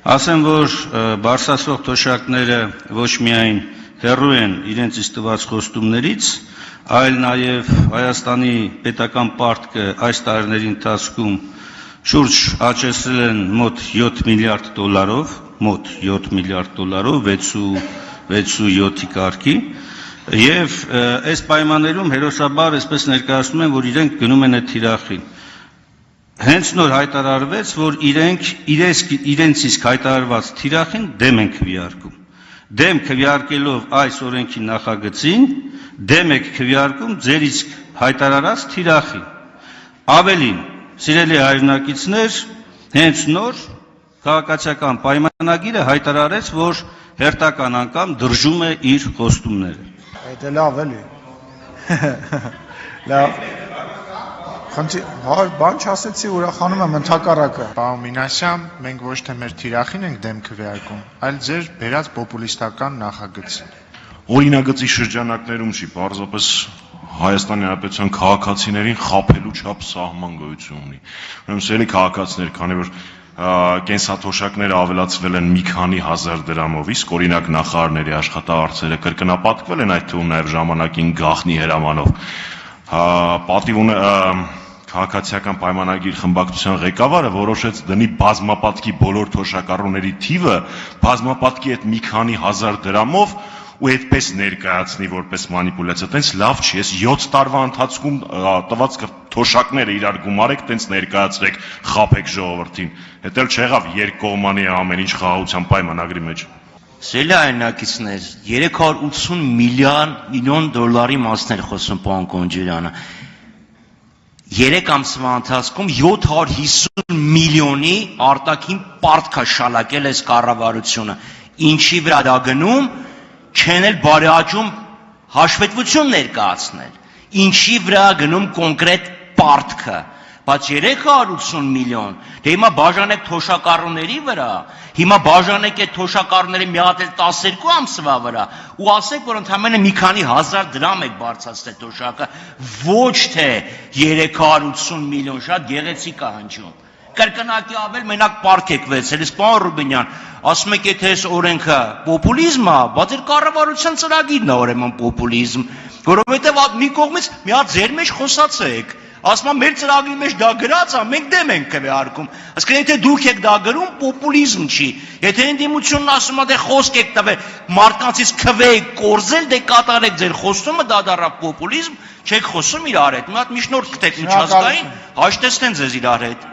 Ասեմ, որ բարձրացող թոշակները ոչ միայն հեռու են իրենց իսկ տված խոստումներից, այլ նաև Հայաստանի պետական պարտքը այս տարիների ընթացքում շուրջ աճեցրել են մոտ 7 միլիարդ դոլարով, 6.7 կարգի, եւ այս պայմաններում հերոսաբար այսպես ներկայացնում են, որ իրենք գնում են այդ թիրախին։ Հենց նոր հայտարարվեց, որ իրենց իսկ հայտարարված թիրախին դեմ են քվեարկում։ Դեմ քվեարկելով այս օրենքի նախագծին, դեմ եք քվեարկում ձեր իսկ հայտարարած թիրախին։ Ավելին, սիրելի հայրենակիցներ, հենց նոր քաղաքացիական պայմանագիրը հայտարարեց, որ հերթական անգամ դրժում է իր խոստումները։ Այդ էլ լավ էլի։ Լավ։ Բան չասեցի, ուրախանում եմ ընդհակառակը։ Պարոն Մինասյան, մենք ոչ թե մեր թիրախին ենք դեմ քվեարկում, այլ ձեր բերած պոպուլիստական նախագծին։ Օրինագծի շրջանակներում չի, պարզապես Հայաստանի Հանրապետության քաղաքացիներին խաբելու չափ սահման գոյություն ունի։ Ուրեմն սիրելի քաղաքացիներ, քանի որ կենսաթոշակները ավելացվել են մի քանի հազար դրամով, իսկ օրինակ նախարարների աշխատավարձերը կրկնապատկվել են, այդ թվում նաև ժամանակին գաղտնի հրամանով, պատիվ ունի քաղաքացիական պայմանագիր խմբակցության ղեկավարը որոշեց դնի բազմապատկի բոլոր թոշակառուների թիվը բազմապատկի այդ մի քանի հազար դրամով ու այդպես ներկայացնի որպես մանիպուլյացիա, տենց լավ չի, ես 7 տարվա ընթացքում տված թոշակները իրար գումարեք, տենց ներկայացրեք, խաբեք ժողովրդին, հետ էլ չեղավ երկկողմանի ամեն ինչ խաղաղության պայմանագրի մեջ։ Սիրելի հայրենակիցներ, 380 միլիոն դոլարի մասն էր խոսում պարոն Կոնջիրյանը։ 3 ամսվա ընթացքում 750 միլիոնի արտաքին պարտք է շալակել այս կառավարությունը։ Ինչի վրա դա գնում, չեն էլ բարեաճում հաշվետվություն ներկայացնել։ Ինչի վրա գնում կոնկրետ պարտքը, բայց 380 միլիոն, դե հիմա բաժանեք թոշակառուների վրա, հիմա բաժանեք այդ թոշակառուների մի հատ էլ 12 ամսվա վրա ու ասեք, որ ընդամենը մի քանի հազար դրամ եք բարձրացրել թոշակը, ոչ թե 380 միլիոն, շատ գեղեցիկ է հնչում։ Կրկնակի ավել մենակ պարտք եք վերցրել, իսկ պարոն Ռուբինյան, ասում եք, եթե այս օրենքը պոպուլիզմ է, բայց այդ կառավարության ծրագիրն է ուրեմն պոպուլիզմ, որովհետև մի կողմից մի հատ ձեր մեջ խոսացեք, ասում եմ, մեր ծրագրի մեջ դա գրած է, մենք դեմ ենք քվեարկում, այսինքն եթե դուք եք դա գրում, պոպուլիզմ չի, եթե ընդդիմությունն ասում է, դե խոսք եք տվել, մարդկանցից քվե եք կորզել, դե կատարեք ձեր խոստումը, դա դառավ պոպուլիզմ, չեք խոսում իրար հետ, մի հատ միջնորդ գտեք միջազգային, հաշտեցնեն ձեզ իրար հետ։